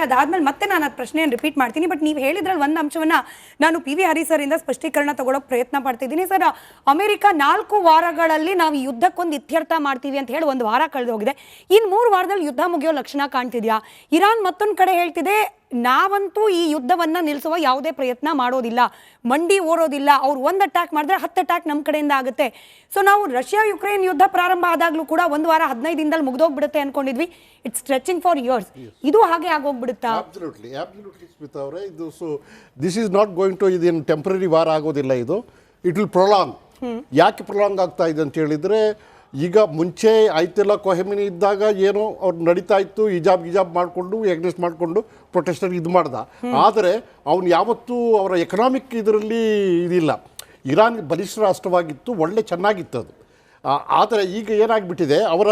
ಅದಾದ್ಮೇಲೆ ಮತ್ತೆ ನಾನು ಅದು ಪ್ರಶ್ನೆಯನ್ನು ರಿಪೀಟ್ ಮಾಡ್ತೀನಿ. ಬಟ್ ನೀವು ಹೇಳಿದ್ರಲ್ಲಿ ಒಂದು ಅಂಶವನ್ನ ನಾನು ಪಿ ವಿ ಹರಿಸರ್ ಇಂದ ಸ್ಪಷ್ಟೀಕರಣ ತಗೊಳ್ಳೋಕೆ ಪ್ರಯತ್ನ ಪಡ್ತಿದ್ದೀನಿ. ಸರ್, ಅಮೆರಿಕ 4 ವಾರಗಳಲ್ಲಿ ನಾವು ಯುದ್ಧಕ್ಕೊಂದು ಇತ್ಯರ್ಥ ಮಾಡ್ತೀವಿ ಅಂತ ಹೇಳಿ 1 ವಾರ ಕಳೆದು ಹೋಗಿದೆ. ಇನ್ನು 3 ವಾರದಲ್ಲಿ ಯುದ್ಧ ಮುಗಿಯೋ ಲಕ್ಷಣ ಕಾಣ್ತಿದ್ಯಾ? ಇರಾನ್ ಮತ್ತೊಂದು ಕಡೆ ಹೇಳ್ತಿದೆ, ನಾವಂತೂ ಈ ಯುದ್ಧವನ್ನ ನಿಲ್ಲಿಸುವ ಯಾವುದೇ ಪ್ರಯತ್ನ ಮಾಡೋದಿಲ್ಲ, ಮಂಡಿ ಓರೋದಿಲ್ಲ, ಅವ್ರು 1 ಅಟ್ಯಾಕ್ ಮಾಡಿದ್ರೆ 10 ಅಟ್ಯಾಕ್ ನಮ್ಮ ಕಡೆಯಿಂದ ಆಗುತ್ತೆ. ಸೊ ನಾವು ರಷ್ಯಾ ಯುಕ್ರೇನ್ ಯುದ್ಧ ಪ್ರಾರಂಭ ಆದಾಗ್ಲೂ ಕೂಡ 1 ವಾರ 15 ದಿನದಲ್ಲಿ ಮುಗ್ದೋಗ್ಬಿಡುತ್ತೆ ಅನ್ಕೊಂಡಿದ್ವಿ. It's stretching for years. ಇದು ಹಾಗೆ ಆಗೋಗ್ಬಿಡುತ್ತಾ? ಅಬ್ಸಲ್ಯೂಟ್ಲಿ ಸ್ಮಿತಾ ಅವರೇ, ಇದು this is not going to, ಇದೇನು ಟೆಂಪ್ರರಿ ವಾರ್ ಆಗೋದಿಲ್ಲ, ಇದು ಇಟ್ ವಿಲ್ ಪ್ರೊಲಾಂಗ್. ಯಾಕೆ ಪ್ರೊಲಾಂಗ್ ಆಗ್ತಾ ಇದೆ ಅಂತ ಹೇಳಿದರೆ, ಈಗ ಮುಂಚೆ ಆಯ್ತಿಲ್ಲ ಕೊಹೆಮಿನಿ ಇದ್ದಾಗ ಏನೋ ಅವ್ರು ನಡೀತಾ ಇತ್ತು, ಹಿಜಾಬ್ ಮಾಡಿಕೊಂಡು ಎಗ್ನೆಸ್ಟ್ ಮಾಡಿಕೊಂಡು ಪ್ರೊಟೆಸ್ಟರ್ ಇದು ಮಾಡ್ದ. ಆದರೆ ಅವನು ಯಾವತ್ತೂ ಅವರ ಎಕನಾಮಿಕ್ ಇದರಲ್ಲಿ ಇದಿಲ್ಲ. ಇರಾನ್ ಬಲಿಷ್ಠ ರಾಷ್ಟ್ರವಾಗಿತ್ತು, ಒಳ್ಳೆ ಚೆನ್ನಾಗಿತ್ತು ಅದು. ಆದರೆ ಈಗ ಏನಾಗಿಬಿಟ್ಟಿದೆ, ಅವರ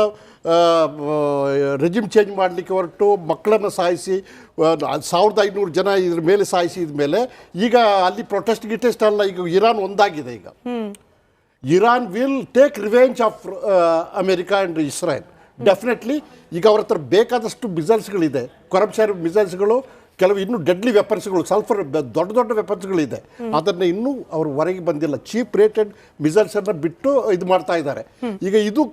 ರೆಜಿಮ್ ಚೇಂಜ್ ಮಾಡಲಿಕ್ಕೆ ಹೊರಟು ಮಕ್ಕಳನ್ನು ಸಾಯಿಸಿ 1500 ಜನ ಇದ್ರ ಮೇಲೆ ಸಾಯಿಸಿದ ಮೇಲೆ ಈಗ ಅಲ್ಲಿ ಪ್ರೊಟೆಸ್ಟ್ ಅಲ್ಲ, ಈಗ ಇರಾನ್ ಒಂದಾಗಿದೆ. ಈಗ Iran will take revenge of America and Israel definitely. ಈಗ ಅವ್ರ ಹತ್ರ ಬೇಕಾದಷ್ಟು ಮಿಸೈಲ್ಸ್ಗಳಿದೆ, ಕರಪ್ಷನ್ ಮಿಸೈಲ್ಸ್ಗಳು, ಕೆಲವು ಇನ್ನೂ ಡೆಡ್ಲಿ ವೆಪನ್ಸ್ಗಳು, ಸಲ್ಫರ್ ದೊಡ್ಡ ವೆಪನ್ಸ್ಗಳಿದೆ. ಅದನ್ನು ಇನ್ನೂ ಅವರು ಹೊರಗೆ ಬಂದಿಲ್ಲ. ಚೀಪ್ ರೇಟೆಡ್ ಮಿಸೈಲ್ಸನ್ನು ಬಿಟ್ಟು ಇದು ಮಾಡ್ತಾ ಇದ್ದಾರೆ. ಈಗ ಇದು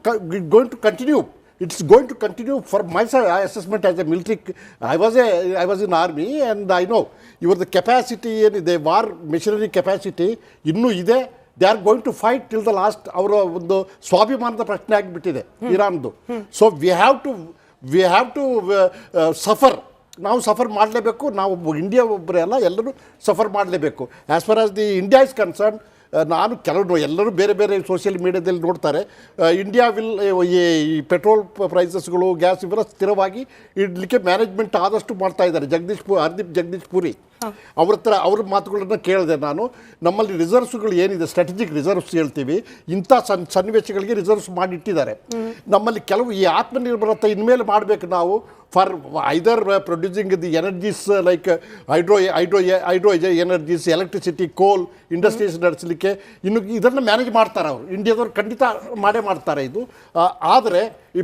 going to continue. It's going to continue for my assessment as a military. I was in army and I know the capacity ಏನಿದೆ, ವಾರ್ ಮೆಷಿನರಿ ಕೆಪಾಸಿಟಿ ಇನ್ನೂ ಇದೆ. They are going to fight till the last. ಅವರ ಒಂದು ಸ್ವಾಭಿಮಾನದ ಪ್ರಶ್ನೆ ಆಗಿಬಿಟ್ಟಿದೆ ಇರಾನ್ದು. So we have to suffer. ನಾವು ಸಫರ್ ಮಾಡಲೇಬೇಕು. ನಾವು ಇಂಡಿಯಾ ಒಬ್ಬರೇ ಅಲ್ಲ, ಎಲ್ಲರೂ ಸಫರ್ ಮಾಡಲೇಬೇಕು. As far as the India is concern, ನಾನು ಎಲ್ಲರೂ ಬೇರೆ ಸೋಷಿಯಲ್ ಮೀಡಿಯಾದಲ್ಲಿ ನೋಡ್ತಾರೆ, ಇಂಡಿಯಾ ವಿಲ್ ಈ ಪೆಟ್ರೋಲ್ ಪ್ರೈಸಸ್ಗಳು, ಗ್ಯಾಸ್ ಇವೆಲ್ಲ ಸ್ಥಿರವಾಗಿ ಇಡಲಿಕ್ಕೆ ಮ್ಯಾನೇಜ್ಮೆಂಟ್ ಆದಷ್ಟು ಮಾಡ್ತಾ ಇದ್ದಾರೆ. ಹರ್ದೀಪ್ ಜಗದೀಶ್ ಪುರಿ ಅವ್ರ ಮಾತುಗಳನ್ನು ಕೇಳಿದೆ ನಾನು. ನಮ್ಮಲ್ಲಿ ರಿಸರ್ವ್ಸ್ಗಳು ಏನಿದೆ, ಸ್ಟ್ರಾಟಜಿಕ್ ರಿಸರ್ವ್ಸ್ ಹೇಳ್ತೀವಿ, ಇಂಥ ಸನ್ನಿವೇಶಗಳಿಗೆ ರಿಸರ್ವ್ಸ್ ಮಾಡಿಟ್ಟಿದ್ದಾರೆ. ನಮ್ಮಲ್ಲಿ ಕೆಲವು ಈ ಆತ್ಮನಿರ್ಭರತೆ ಇನ್ಮೇಲೆ ಮಾಡಬೇಕು ನಾವು, for either producing the energies like hydro energies, electricity, ಕೋಲ್ ಇಂಡಸ್ಟ್ರೀಸ್ ನಡೆಸಲಿಕ್ಕೆ. ಇನ್ನು ಇದನ್ನು ಮ್ಯಾನೇಜ್ ಮಾಡ್ತಾರೆ ಅವರು, ಇಂಡಿಯಾದವ್ರು ಖಂಡಿತ ಮಾಡೇ ಮಾಡ್ತಾರೆ ಇದು. ಆದರೆ ಈ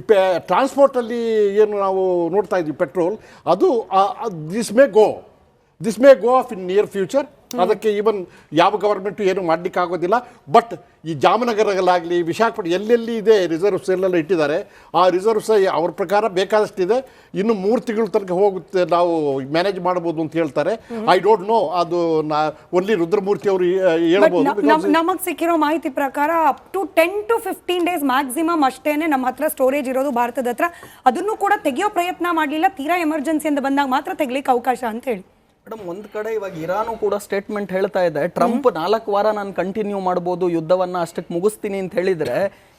ಟ್ರಾನ್ಸ್ಪೋರ್ಟಲ್ಲಿ ಏನು ನಾವು ನೋಡ್ತಾ ಇದ್ವಿ ಪೆಟ್ರೋಲ್, ಅದು this may go of in near future. ಅದಕ್ಕೆ ಈವನ್ ಯಾವ ಗವರ್ಮೆಂಟು ಏನು ಮಾಡಲಿಕ್ಕಾಗೋದಿಲ್ಲ. ಬಟ್ ಈ ಜಾಮನಗರಗಳಾಗಲಿ, ವಿಶಾಖಪಟ್ಟಣ ಎಲ್ಲೆಲ್ಲಿ ಇದೆ ರಿಸರ್ವ್ಸ್ ಎಲ್ಲೆಲ್ಲ ಇಟ್ಟಿದ್ದಾರೆ. ಆ ರಿಸರ್ವ್ಸ್ ಅವ್ರ ಪ್ರಕಾರ ಬೇಕಾದಷ್ಟಿದೆ. ಇನ್ನು 3 ತಿಂಗಳ ತನಕ ಹೋಗುತ್ತೆ, ನಾವು ಮ್ಯಾನೇಜ್ ಮಾಡ್ಬೋದು ಅಂತ ಹೇಳ್ತಾರೆ. ಐ ಡೋಂಟ್ ನೋ, ಅದು ಓನ್ಲಿ ರುದ್ರಮೂರ್ತಿ ಅವರು ಹೇಳ್ಬೋದು. ನಮಗೆ ಸಿಕ್ಕಿರೋ ಮಾಹಿತಿ ಪ್ರಕಾರ up to 10 to 15 days maximum ಅಷ್ಟೇನೆ ನಮ್ಮ ಹತ್ರ ಸ್ಟೋರೇಜ್ ಇರೋದು ಭಾರತದ ಹತ್ರ. ಅದನ್ನು ಕೂಡ ತೆಗೆಯೋ ಪ್ರಯತ್ನ ಮಾಡಲಿಲ್ಲ, ತೀರಾ ಎಮರ್ಜೆನ್ಸಿ ಅಂತ ಬಂದಾಗ ಮಾತ್ರ ತೆಗಿಲಿಕ್ಕೆ ಅವಕಾಶ ಅಂತ ಹೇಳಿ. ಮೇಡಮ್, ಒಂದು ಕಡೆ ಇವಾಗ ಇರಾನು ಕೂಡ ಸ್ಟೇಟ್ಮೆಂಟ್ ಹೇಳ್ತಾ ಇದೆ, ಟ್ರಂಪ್ 4 ವಾರ ನಾನು ಕಂಟಿನ್ಯೂ ಮಾಡ್ಬೋದು, ಯುದ್ಧವನ್ನ ಅಷ್ಟಕ್ಕೆ ಮುಗಿಸ್ತೀನಿ ಅಂತ ಹೇಳಿದ್ರೆ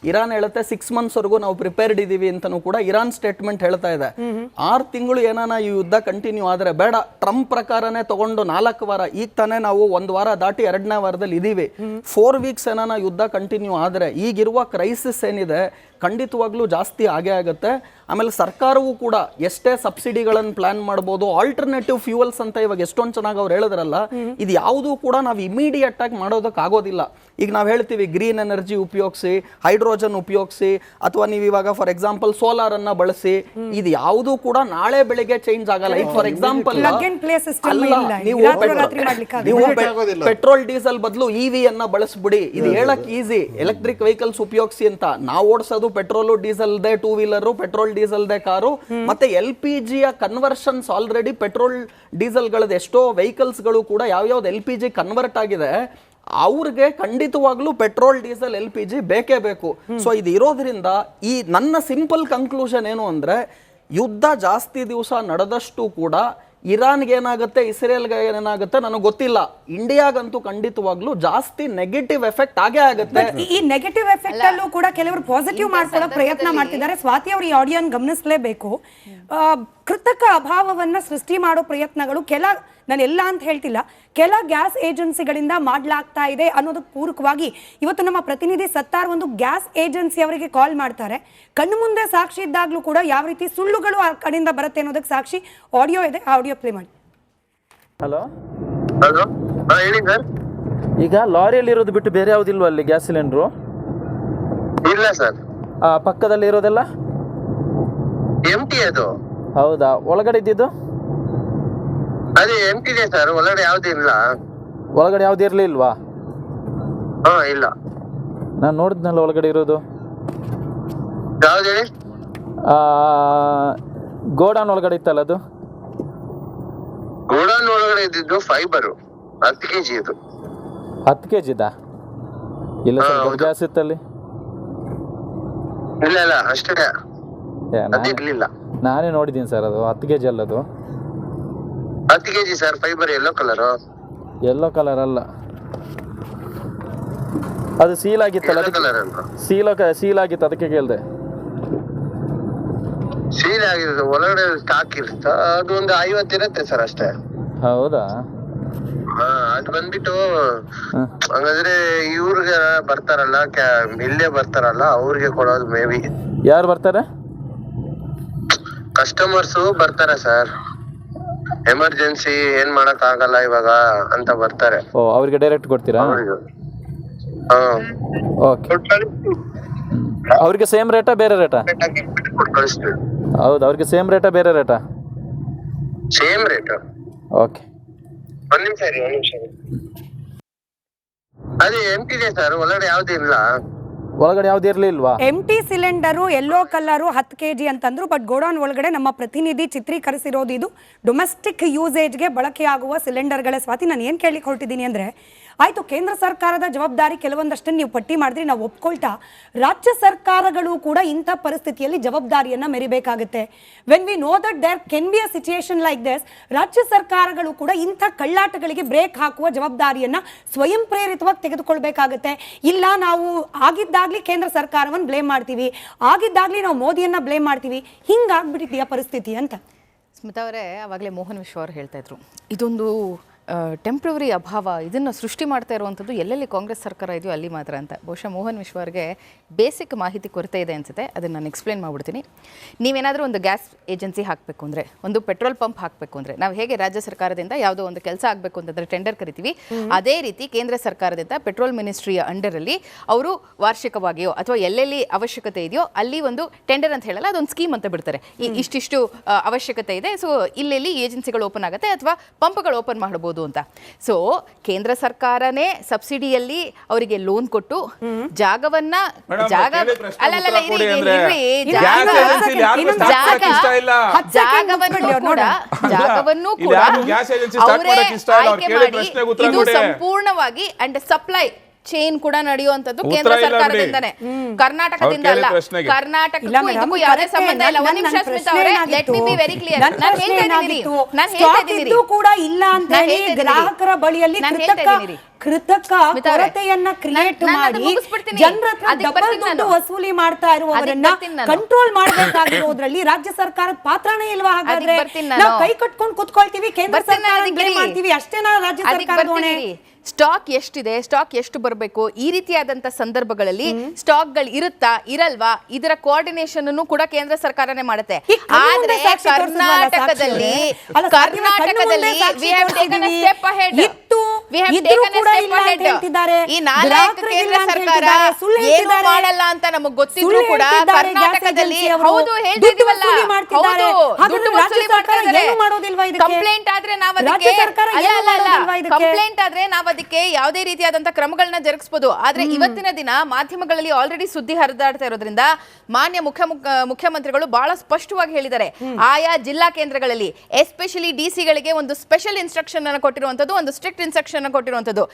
ಇರಾನ್ ಹೇಳುತ್ತೆ 6 months ವರೆಗೂ ನಾವು ಪ್ರಿಪೇರ್ಡ್ ಇದೀವಿ ಅಂತನೂ ಕೂಡ ಇರಾನ್ ಸ್ಟೇಟ್ಮೆಂಟ್ ಹೇಳ್ತಾ ಇದೆ. 6 ತಿಂಗಳು ಏನಾನ ಈ ಯುದ್ಧ ಕಂಟಿನ್ಯೂ ಆದ್ರೆ ಬೇಡ, ಟ್ರಂಪ್ ಪ್ರಕಾರನೇ ತಗೊಂಡು 4 ವಾರ, ಈಗ ತಾನೇ ನಾವು 1 ವಾರ ದಾಟಿ 2ನೇ ವಾರದಲ್ಲಿ ಇದೀವಿ, 4 weeks ಏನಾನ ಯುದ್ಧ ಕಂಟಿನ್ಯೂ ಆದ್ರೆ ಈಗಿರುವ ಕ್ರೈಸಿಸ್ ಏನಿದೆ ಖಂಡಿತವಾಗ್ಲೂ ಜಾಸ್ತಿ ಆಗೇ ಆಗುತ್ತೆ. ಆಮೇಲೆ ಸರ್ಕಾರವೂ ಕೂಡ ಎಷ್ಟೇ ಸಬ್ಸಿಡಿಗಳನ್ನು ಪ್ಲಾನ್ ಮಾಡ್ಬೋದು, ಆಲ್ಟರ್ನೇಟಿವ್ ಫ್ಯೂಯಲ್ಸ್ ಅಂತ ಇವಾಗ ಎಷ್ಟೊಂದು ಚೆನ್ನಾಗಿ ಅವ್ರು ಹೇಳಿದ್ರಲ್ಲ, ಇದು ಯಾವುದೂ ಕೂಡ ನಾವು ಇಮಿಡಿಯೇಟ್ ಆಗಿ ಮಾಡೋದಕ್ಕಾಗೋದಿಲ್ಲ. ಈಗ ನಾವು ಹೇಳ್ತೀವಿ ಗ್ರೀನ್ ಎನರ್ಜಿ ಉಪಯೋಗಿಸಿ, ಹೈಡ್ರೋಜನ್ ಉಪಯೋಗಿಸಿ, ಅಥವಾ ನೀವು ಇವಾಗ ಫಾರ್ ಎಕ್ಸಾಂಪಲ್ ಸೋಲಾರ್ ಅನ್ನ ಬಳಸಿ, ಇದು ಯಾವುದೂ ಕೂಡ ನಾಳೆ ಬೆಳಿಗ್ಗೆ ಚೇಂಜ್ ಆಗಲ್ಲ. ಈಗ ಫಾರ್ ಎಕ್ಸಾಂಪಲ್ ನೀವು ಪೆಟ್ರೋಲ್ ಡೀಸೆಲ್ ಬದಲು ಇವಿ ಅನ್ನ ಬಳಸ್ಬಿಡಿ, ಇದು ಹೇಳಕ್ ಈಸಿ, ಎಲೆಕ್ಟ್ರಿಕ್ ವೆಹಿಕಲ್ಸ್ ಉಪಯೋಗಿಸಿ ಅಂತ. ನಾವು ಓಡಿಸೋದು ಪೆಟ್ರೋಲ್ ಡೀಸೆಲ್ ದೇ 2 wheeler, ಪೆಟ್ರೋಲ್ ಡೀಸೆಲ್ ದೇ ಕಾರು. ಮತ್ತೆ LPG conversions already petrol diesel ಗಳದ ಎಷ್ಟೋ ವೆಹಿಕಲ್ಸ್ ಗಳು ಕೂಡ ಯಾವ್ಯಾವ್ದು LPG ಕನ್ವರ್ಟ್ ಆಗಿದೆ, ಅವ್ರಿಗೆ ಖಂಡಿತವಾಗ್ಲೂ ಪೆಟ್ರೋಲ್ ಡೀಸೆಲ್ LPG ಬೇಕೇ ಬೇಕು. ಸೊ ಇದು ಇರೋದ್ರಿಂದ ಈ ನನ್ನ ಸಿಂಪಲ್ ಕನ್ಕ್ಲೂಷನ್ ಏನು ಅಂದ್ರೆ, ಯುದ್ಧ ಜಾಸ್ತಿ ದಿವಸ ನಡೆದಷ್ಟು ಕೂಡ ಇರಾನ್ಗೆ ಏನಾಗುತ್ತೆ, ಇಸ್ರೇಲ್ಗೆ ಏನಾಗುತ್ತೆ ನನಗೆ ಗೊತ್ತಿಲ್ಲ, ಇಂಡಿಯಾಗಂತೂ ಖಂಡಿತವಾಗ್ಲೂ ಜಾಸ್ತಿ ನೆಗೆಟಿವ್ ಎಫೆಕ್ಟ್ ಆಗೇ ಆಗುತ್ತೆ. ಈ ನೆಗೆಟಿವ್ ಎಫೆಕ್ಟ್ ಅಲ್ಲೂ ಕೂಡ ಕೆಲವರು ಪಾಸಿಟಿವ್ ಮಾಡ್ಕೊಳ್ಳೋ ಪ್ರಯತ್ನ ಮಾಡ್ತಿದ್ದಾರೆ. ಸ್ವಾತಿ ಅವರು ಈ ಆಡಿಯೋನ್ ಗಮನಿಸಲೇಬೇಕು. ಕೃತಕ ಅಭಾವವನ್ನ ಸೃಷ್ಟಿ ಮಾಡೋ ಪ್ರಯತ್ನಗಳು ನಾನು ಎಲ್ಲ ಅಂತ ಹೇಳ್ತಿಲ್ಲ, ಕೆಲ ಗ್ಯಾಸ್ ಏಜೆನ್ಸಿಗಳಿಂದ ಮಾಡಲಾಗ್ತಾ ಇದೆ ಅನ್ನೋದಕ್ಕೆ ಪೂರಕವಾಗಿ ಇವತ್ತು ನಮ್ಮ ಪ್ರತಿನಿಧಿ ಸತ್ತಾರ್ ಒಂದು ಗ್ಯಾಸ್ ಏಜೆನ್ಸಿ ಅವರಿಗೆ ಕಾಲ್ ಮಾಡ್ತಾರೆ. ಕಣ್ಣು ಮುಂದೆ ಸಾಕ್ಷಿ ಇದ್ದಾಗ್ಲೂ ಕೂಡ ಯಾವ ರೀತಿ ಸುಳ್ಳುಗಳು ಆ ಕಡೆಯಿಂದ ಬರುತ್ತೆ ಅನ್ನೋದಕ್ಕೆ ಸಾಕ್ಷಿ ಆಡಿಯೋ ಇದೆ, ಆ ಆಡಿಯೋ ಪ್ಲೇ ಮಾಡಿ. ಹಲೋ ಹಲೋ, ಹೇಳಿ ಸರ್. ಈಗ ಲಾರಿಯಲ್ಲಿ ಇರೋದು ಬಿಟ್ಟು ಬೇರೆ ಯಾವುದಿಲ್ವಾ ಅಲ್ಲಿ ಗ್ಯಾಸ್ ಸಿಲಿಂಡ್ರು? ಇಲ್ಲ ಸರ್. ಪಕ್ಕದಲ್ಲಿ ಇರೋದೆಲ್ಲ ಎಂಟಿ ಅದು. ಹೌದಾ? ಒಳಗಡೆ ಇದ್ದಿದ್ದು ಅದೇ ಎಂಟಿದೆ ಸರ್, ಒಳಗಡೆ ಯಾವ್ದು ಇಲ್ಲ. ಒಳಗಡೆ ಯಾವ್ದು ಇರಲಿಲ್ವಾ? ಹಾ ಇಲ್ಲ. ನಾನು ನೋಡಿದ್ನಲ್ಲ ಒಳಗಡೆ ಇರೋದು. ಯಾವ್ದು ಹೇಳಿ? ಗೋಡೌನ್ ಒಳಗಡೆ ಇತ್ತಲ್ಲ ಅದು. ಗೋಡೌನ್ ಒಳಗಡೆ ಇದ್ದಿದ್ದು ಫೈಬರು 10 kg ಇದು. 10 kg ಇಲ್ಲ ಸರ್, ದೊಡ್ಡ ಗ್ಯಾಸ್ ಇತ್ತಲ್ಲಿ. ಇಲ್ಲ ಅಷ್ಟೇ, ಏ, ಅದಿರ್ಲಿಲ್ಲ. ನಾನೇ ನೋಡಿದ್ದೀನಿ ಸರ್, ಅದು 10 kg ಅಲ್ಲ, ಅದು 10 kg sir, fibre yellow colour. Yellow colour ಅಲ್ಲ, ಅದು ಸೀಲ್ ಆಗಿತ್ತಲ್ಲ. ಕಲರ್ ಅಲ್ವಾ? ಸೀಲ್ ಆಗಿತ್ತು, ಅದಕ್ಕೆ ಕೇಳಿದೆ. ಸೀಲ್ ಆಗಿರೋದು ಒಳಗಡೆ ಸ್ಟಾಕ್ ಇರುತ್ತ, ಅದು ಒಂದು 50 ಇರುತ್ತೆ ಸರ್ ಅಷ್ಟೇ. ಹೌದಾ? ಹಾ, ಅದು ಬಂದ್ಬಿಟ್ಟು ಹಂಗಂದ್ರೆ ಇವ್ರಿಗೆ ಬರ್ತಾರಲ್ಲ, ಇಲ್ಲೇ ಬರ್ತಾರಲ್ಲ, ಅವ್ರಿಗೆ ಕೊಡೋದು ಮೇ ಬಿ. ಯಾರು ಬರ್ತಾರೆ? ಕಸ್ಟಮರ್ಸ್ ಬರ್ತಾರೆ ಸರ್, ಎಮರ್ಜೆನ್ಸಿ ಏನ್ ಮಾಡಕ್ ಆಗಲ್ಲ ಇವಾಗ ಅಂತ ಬರ್ತಾರೆ. ಓ, ಅವ್ರಿಗೆ ಡೈರೆಕ್ಟ್ ಕೊಡ್ತೀರಾ? ಹಾ, ಓಕೆ. ಅವ್ರಿಗೆ ಸೇಮ್ ರೇಟಾ ಬೇರೆ ರೇಟಾ? ಕಳಿಸ್ತೀವಿ. ಹೌದು, ಅವ್ರಿಗೆ ಸೇಮ್ ರೇಟಾ ಬೇರೆ ರೇಟಾ? Same rate. ಓಕೆ, ಒಂದ್ ನಿಮಿಷ ರೀ, ಒಂದ್ ನಿಮಿಷ. ಅದೇ ಎಂಟಿದೆ ಸರ್, ಒಳಗಡೆ ಯಾವ್ದು ಇಲ್ಲ. ಒಳಗಡೆ ಯಾವ್ದು ಇರ್ಲಿಲ್ವಾ? ಎಂಟಿ ಸಿಲಿಂಡರು ಯೆಲ್ಲೋ ಕಲರು 10 kg ಅಂತಂದ್ರು. ಬಟ್ ಗೋಡೌನ್ ಒಳಗಡೆ ನಮ್ಮ ಪ್ರತಿನಿಧಿ ಚಿತ್ರೀಕರಿಸಿರೋದು ಇದು ಡೊಮೆಸ್ಟಿಕ್ ಯೂಸೇಜ್ಗೆ ಬಳಕೆಯಾಗುವ ಸಿಲಿಂಡರ್ಗಳ. ಸ್ವಾತಿ, ನಾನು ಏನು ಕೇಳಿಕ್ಕೆ ಹೊರಟಿದ್ದೀನಿ ಅಂದರೆ, ಆಯಿತು, ಕೇಂದ್ರ ಸರ್ಕಾರದ ಜವಾಬ್ದಾರಿ ಕೆಲವೊಂದಷ್ಟನ್ನು ನೀವು ಪಟ್ಟಿ ಮಾಡಿದ್ರಿ, ನಾವು ಒಪ್ಕೊಳ್ತಾ, ರಾಜ್ಯ ಸರ್ಕಾರಗಳು ಕೂಡ ಇಂಥ ಪರಿಸ್ಥಿತಿಯಲ್ಲಿ ಜವಾಬ್ದಾರಿಯನ್ನು ಮೆರಿಬೇಕಾಗುತ್ತೆ. When we know that there can be a situation like this, ರಾಜ್ಯ ಸರ್ಕಾರಗಳು ಕೂಡ ಇಂಥ ಕಳ್ಳಾಟಗಳಿಗೆ ಬ್ರೇಕ್ ಹಾಕುವ ಜವಾಬ್ದಾರಿಯನ್ನು ಸ್ವಯಂ ಪ್ರೇರಿತವಾಗಿ ತೆಗೆದುಕೊಳ್ಬೇಕಾಗತ್ತೆ. ಇಲ್ಲ, ನಾವು ಆಗಿದ್ದಾಗಲಿ ಕೇಂದ್ರ ಸರ್ಕಾರವನ್ನು ಬ್ಲೇಮ್ ಮಾಡ್ತೀವಿ, ಆಗಿದ್ದಾಗಲಿ ನಾವು ಮೋದಿಯನ್ನು ಬ್ಲೇಮ್ ಮಾಡ್ತೀವಿ, ಹಿಂಗಾಗ್ಬಿಟ್ಟಿದೆಯಾ ಪರಿಸ್ಥಿತಿ ಅಂತ. ಸ್ಮಿತಾ ಅವರೇ, ಆವಾಗಲೇ ಮೋಹನ್ ವಿಶ್ವ ಅವರು ಹೇಳ್ತಾ ಇದ್ರು, ಇದೊಂದು ಟೆಂಪ್ರವರಿ ಅಭಾವ, ಇದನ್ನು ಸೃಷ್ಟಿ ಮಾಡ್ತಾ ಇರುವಂಥದ್ದು ಎಲ್ಲೆಲ್ಲಿ ಕಾಂಗ್ರೆಸ್ ಸರ್ಕಾರ ಇದೆಯೋ ಅಲ್ಲಿ ಮಾತ್ರ ಅಂತ. ಬಹುಶಃ ಮೋಹನ್ ವಿಶ್ವ ಅವರಿಗೆ ಬೇಸಿಕ್ ಮಾಹಿತಿ ಕೊರತೆ ಇದೆ ಅನಿಸುತ್ತೆ. ಅದನ್ನು ನಾನು ಎಕ್ಸ್ಪ್ಲೇನ್ ಮಾಡಿಬಿಡ್ತೀನಿ. ನೀವೇನಾದರೂ ಒಂದು ಗ್ಯಾಸ್ ಏಜೆನ್ಸಿ ಹಾಕಬೇಕು ಅಂದರೆ, ಒಂದು ಪೆಟ್ರೋಲ್ ಪಂಪ್ ಹಾಕಬೇಕು ಅಂದರೆ, ನಾವು ಹೇಗೆ ರಾಜ್ಯ ಸರ್ಕಾರದಿಂದ ಯಾವುದೋ ಒಂದು ಕೆಲಸ ಆಗಬೇಕು ಅಂತಂದರೆ ಟೆಂಡರ್ ಕರಿತೀವಿ, ಅದೇ ರೀತಿ ಕೇಂದ್ರ ಸರ್ಕಾರದಿಂದ ಪೆಟ್ರೋಲ್ ಮಿನಿಸ್ಟ್ರಿಯ ಅಂಡರಲ್ಲಿ ಅವರು ವಾರ್ಷಿಕವಾಗಿಯೋ ಅಥವಾ ಎಲ್ಲೆಲ್ಲಿ ಅವಶ್ಯಕತೆ ಇದೆಯೋ ಅಲ್ಲಿ ಒಂದು ಟೆಂಡರ್ ಅಂತ ಹೇಳಲ್ಲ, ಅದೊಂದು ಸ್ಕೀಮ್ ಅಂತ ಬಿಡ್ತಾರೆ. ಇಷ್ಟಿಷ್ಟು ಅವಶ್ಯಕತೆ ಇದೆ, ಸೊ ಇಲ್ಲಿ ಏಜೆನ್ಸಿಗಳು ಓಪನ್ ಆಗುತ್ತೆ ಅಥವಾ ಪಂಪ್ಗಳು ಓಪನ್ ಮಾಡಬಹುದು ಅಂತ. ಸೊ ಕೇಂದ್ರ ಸರ್ಕಾರನೇ ಸಬ್ಸಿಡಿಯಲ್ಲಿ ಅವರಿಗೆ ಲೋನ್ ಕೊಟ್ಟು ಜಾಗವನ್ನ ಸಂಪೂರ್ಣವಾಗಿ ಅಂಡ್ ಸಪ್ಲೈ ಚೈನ್ ಕೂಡ ನಡೆಯುವಂತದ್ದು ಕೇಂದ್ರ ಸರ್ಕಾರದಿಂದನೇ, ಕರ್ನಾಟಕದಿಂದ ಅಲ್ಲ. ಕರ್ನಾಟಕಕ್ಕೂ ಇದಕ್ಕೂ ಯಾವುದೇ ಸಂಬಂಧ ಇಲ್ಲ. ಒಂದು ನಿಮಿಷ ಸ್ಮಿತಾ ಅವರೇ, let me be very clear. ನಾನು ಹೇಳ್ತಾ ಇದ್ದೀನಿ ಕೂಡ ಇಲ್ಲ ಅಂತ ಹೇಳಿ ಗ್ರಾಹಕರ ಬಳಿಯಲ್ಲಿ ಕೃತಕ ಕೊರತೆಯನ್ನ ಕ್ರಿಯೇಟ್ ಮಾಡಿ ಜನರ ಹತ್ರ ಡಬಲ್ ದುಡ್ಡು ವಸೂಲಿ ಮಾಡ್ತಾ ಇರುವವರನ್ನ ಕಂಟ್ರೋಲ್ ಮಾಡಬೇಕಾಗಿರೋದ್ರಲ್ಲಿ ರಾಜ್ಯ ಸರ್ಕಾರದ ಪಾತ್ರನೇ ಇಲ್ವಾ? ಹಾಗಾದ್ರೆ ನಾವು ಕೈ ಕಟ್ಕೊಂಡು ಕುತ್ಕೊಳ್ತೀವಿ, ಕೇಂದ್ರ ಸರ್ಕಾರ ಮಾಡ್ತೀವಿ ಅಷ್ಟೇನಾ ರಾಜ್ಯ ಸರ್ಕಾರದ ಹೊಣೆ? ಸ್ಟಾಕ್ ಎಷ್ಟಿದೆ, ಸ್ಟಾಕ್ ಎಷ್ಟು ಬರಬೇಕು, ಈ ರೀತಿಯಾದಂತ ಸಂದರ್ಭಗಳಲ್ಲಿ ಸ್ಟಾಕ್ಗಳು ಇರುತ್ತಾ ಇರಲ್ವಾ, ಇದರ ಕೋಆರ್ಡಿನೇಷನ್ ಅನ್ನು ಕೂಡ ಕೇಂದ್ರ ಸರ್ಕಾರನೇ ಮಾಡುತ್ತೆ. ಆದ್ರೆ ಕರ್ನಾಟಕದಲ್ಲಿ we have taken a step ahead. We have taken a step ahead. ಈ ನಾಲ್ಕು ಕೇಂದ್ರ ಸರ್ಕಾರ ಏನು ಮಾಡಲ್ಲ ಅಂತ ನಮಗೆ ಗೊತ್ತಿದ್ರು ಕೂಡ ಕರ್ನಾಟಕದಲ್ಲಿ ಹೌದು ಹೇಳ್ತಿದೀವಲ್ಲ, ಹೌದು ದುಡ್ಡು ವಸೂಲಿ ಮಾಡ್ತಾ ಇದ್ದಾರೆ. ಕಂಪ್ಲೇಂಟ್ ಆದ್ರೆ ನಾವು ಅದಕ್ಕೆ ಕಂಪ್ಲೇಂಟ್ ಆದ್ರೆ ನಾವು ಅದಕ್ಕೆ ಯಾವುದೇ ರೀತಿಯಾದಂತಹ ಕ್ರಮಗಳನ್ನ ಜರುಗಿಸಬಹುದು. ಆದ್ರೆ ಇವತ್ತಿನ ದಿನ ಮಾಧ್ಯಮಗಳಲ್ಲಿ ಆಲ್ರೆಡಿ ಸುದ್ದಿ ಹರಿದಾಡ್ತಾ ಇರೋದ್ರಿಂದ ಮಾನ್ಯ ಮುಖ್ಯಮಂತ್ರಿಗಳು ಬಹಳ ಸ್ಪಷ್ಟವಾಗಿ ಹೇಳಿದ್ದಾರೆ, ಆಯಾ ಜಿಲ್ಲಾ ಕೇಂದ್ರಗಳಲ್ಲಿ ಎಸ್ಪೆಷಲಿ ಡಿಸಿಗಳಿಗೆ ಒಂದು ಸ್ಪೆಷಲ್ ಇನ್ಸ್ಟ್ರಕ್ಷನ್ ಅನ್ನು ಕೊಟ್ಟಿರುವಂತದ್ದು, ಒಂದು ಸ್ಟ್ರಿಕ್ಟ್ ಇನ್ಸ್ಟ್ರಕ್ಷನ್ ಅನ್ನು ಕೊಟ್ಟಿರುವಂತದ್ದು.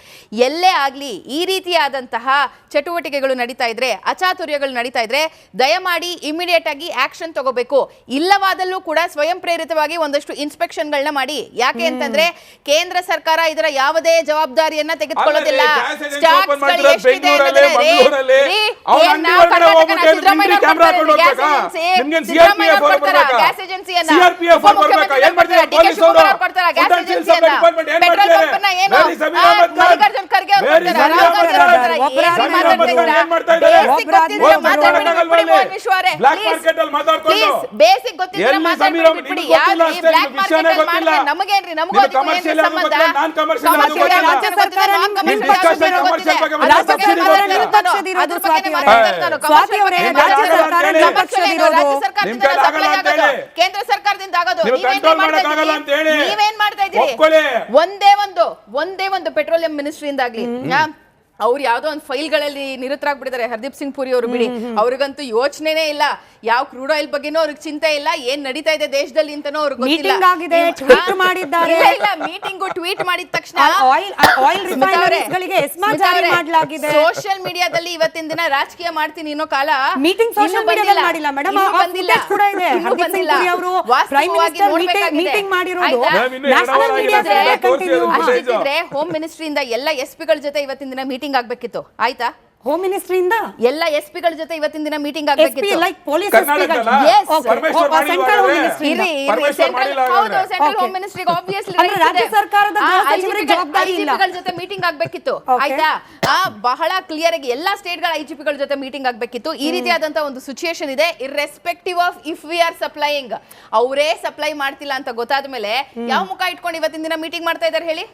ಎಲ್ಲೇ ಆಗ್ಲಿ ಈ ರೀತಿಯಾದಂತಹ ಚಟುವಟಿಕೆಗಳು ನಡೀತಾ ಇದ್ರೆ, ಅಚಾತುರ್ಯಗಳು ನಡೀತಾ ಇದ್ರೆ ದಯಮಾಡಿ ಇಮಿಡಿಯೇಟ್ ಆಗಿ ಆಕ್ಷನ್ ತಗೋಬೇಕು. ಇಲ್ಲವಾದಲ್ಲೂ ಕೂಡ ಸ್ವಯಂ ಪ್ರೇರಿತವಾಗಿ ಒಂದಷ್ಟು ಇನ್ಸ್ಪೆಕ್ಷನ್ಗಳನ್ನ ಮಾಡಿ. ಯಾಕೆ ಅಂತಂದ್ರೆ ಕೇಂದ್ರ ಸರ್ಕಾರ ಇದರ ಯಾವುದೇ ಜವಾಬ್ದಾರಿಯನ್ನ ತೆಗೆದುಕೊಳ್ಳೋದಿಲ್ಲ. ಮಲ್ಲಿಕಾರ್ಜುನ್ ಖರ್ಗೆ ಅವ್ರು ಬರ್ತಾರೆ, ರಾಹುಲ್ ಗಾಂಧಿ ಅವ್ರು ಬರ್ತಾರೆ. ಏನ್ ಮಾತಾಡ್ತಾ ಇದ್ದೀರಾ? Basic ಗೊತ್ತಿದ್ರೆ ಮಾತಾಡ್ಬಿಡಿ, ಬಿಡಿ ಮೋಹನ್ ವಿಶ್ವ ಅವರೇ. Please, basic ಗೊತ್ತಿದ್ರೆ ಮಾತಾಡ್ಬಿಡಿ, ಬಿಟ್ಬಿಡಿ. ಯಾವ್ದು ಈ black market ಅಲ್ಲಿ ಮಾಡಿದ್ರೆ ನಮಗೇನ್ರಿ? ನಮಗೂ ಅದಕ್ಕೂ ಏನ್ರಿ ಸಂಬಂಧ? ರಾಜ್ಯ ಸರ್ಕಾರ ಅದ್ರ ಬಗ್ಗೆ ಮಾತಾಡ್ತಾರೆ. ಸ್ವಾತಿ ಅವರೇ, ರಾಜ್ಯ ಸರ್ಕಾರ ಕೇಂದ್ರ ಸರ್ಕಾರದಿಂದ ಆಗೋದು. ನೀವೇನ್ ಮಾಡ್ತಾ ಇದ್ದೀರಿ? ಒಂದೇ ಒಂದು ಪೆಟ್ರೋಲಿಯಂ ಮಿನಿಸ್ಟ್ರಿಯಿಂದಾಗ್ಲಿ ಅವ್ರು ಯಾವ್ದೋ ಒಂದು ಫೈಲ್ಗಳಲ್ಲಿ ನಿರತರಾಗ್ಬಿಟ್ಟಿದ್ದಾರೆ. ಹರ್ದೀಪ್ ಸಿಂಗ್ ಪುರಿ ಅವರು ಬಿಡಿ, ಅವ್ರಿಗಂತೂ ಯೋಚನೆನೇ ಇಲ್ಲ. ಯಾವ ಕ್ರೂಡ್ ಆಯಿಲ್ ಬಗ್ಗೆನೂ ಅವ್ರಿಗೆ ಚಿಂತೆ ಇಲ್ಲ, ಏನ್ ನಡೀತಾ ಇದೆ ದೇಶದಲ್ಲಿ ಅಂತಾನೂ ಅವ್ರಿಗೆ ಗೊತ್ತಿಲ್ಲ. ಮೀಟಿಂಗು ಟ್ವೀಟ್ ಮಾಡಿದ ತಕ್ಷಣ ಸೋಷಿಯಲ್ ಮೀಡಿಯಾದಲ್ಲಿ ಇವತ್ತಿನ ದಿನ ರಾಜಕೀಯ ಮಾಡ್ತೀನಿ ಅನ್ನೋ ಕಾಲ ಮೀಟಿಂಗ್ ಸೋಷಿಯಲ್ ಮೀಡಿಯಾದಲ್ಲಿ ಮಾಡಿಲ್ಲ ಮೇಡಮ್, ಕೂಡ ಇದೆ. ಹರ್ದೀಪ್ ಸಿಂಗ್ ಪುರಿ ಅವರು ಪ್ರೈಮ್ ಮಿನಿಸ್ಟರ್ ಮೀಟಿಂಗ್ ಮಾಡಿರೋದು ನ್ಯಾಷನಲ್ ಮೀಡಿಯಾದಲ್ಲಿ ಕಂಟಿನ್ಯೂ. ಅಷ್ಟಿದ್ರೆ ಹೋಮ್ ಮಿನಿಸ್ಟ್ರಿಯಿಂದ ಎಲ್ಲ ಎಸ್ಪಿಗಳ ಜೊತೆ ಇವತ್ತಿನ ದಿನ ಮೀಟಿಂಗ್ ಆಗ್ಬೇಕಿತ್ತು. ಆಯ್ತಾ? ಹೋಮ್ ಮಿನಿಸ್ಟ್ರಿಯಿಂದ ಎಲ್ಲ ಎಸ್ಪಿಗಳ ಜೊತೆ ಇವತ್ತಿನ ದಿನ ಮೀಟಿಂಗ್ ಆಗ್ಬೇಕಿತ್ತು. Like police central home ministry. Central home ಮಿನಿಸ್ಟ್ರಿಗೆ ಆಬ್ವಿಯಸ್ಲಿ ರಾಜ್ಯ ಸರ್ಕಾರದ ಸಚಿವರಿಗೆ ಜವಾಬ್ದಾರಿ ಇಲ್ಲ. ಐಜಿಪಿಗಳ ಜೊತೆ ಮೀಟಿಂಗ್ ಆಗ್ಬೇಕಿತ್ತು. ಆಯ್ತಾ? ಬಹಳ ಕ್ಲಿಯರ್ ಆಗಿ ಎಲ್ಲಾ ಸ್ಟೇಟ್ ಗಳ ಐಜಿಪಿಗಳ ಜೊತೆ ಮೀಟಿಂಗ್ ಆಗ್ಬೇಕಿತ್ತು. ಈ ರೀತಿಯಾದಂತ ಒಂದು ಸಿಚುಯೇಷನ್ ಇದೆ. Irrespective of if we are supplying, ಅವರೇ ಸಪ್ಲೈ ಮಾಡ್ತಿಲ್ಲ ಅಂತ ಗೊತ್ತಾದ ಮೇಲೆ ಯಾವ ಮುಖ ಇಟ್ಕೊಂಡು ಇವತ್ತಿನ ದಿನ ಮೀಟಿಂಗ್ ಮಾಡ್ತಾ ಇದ್ದಾರೆ ಹೇಳಿ?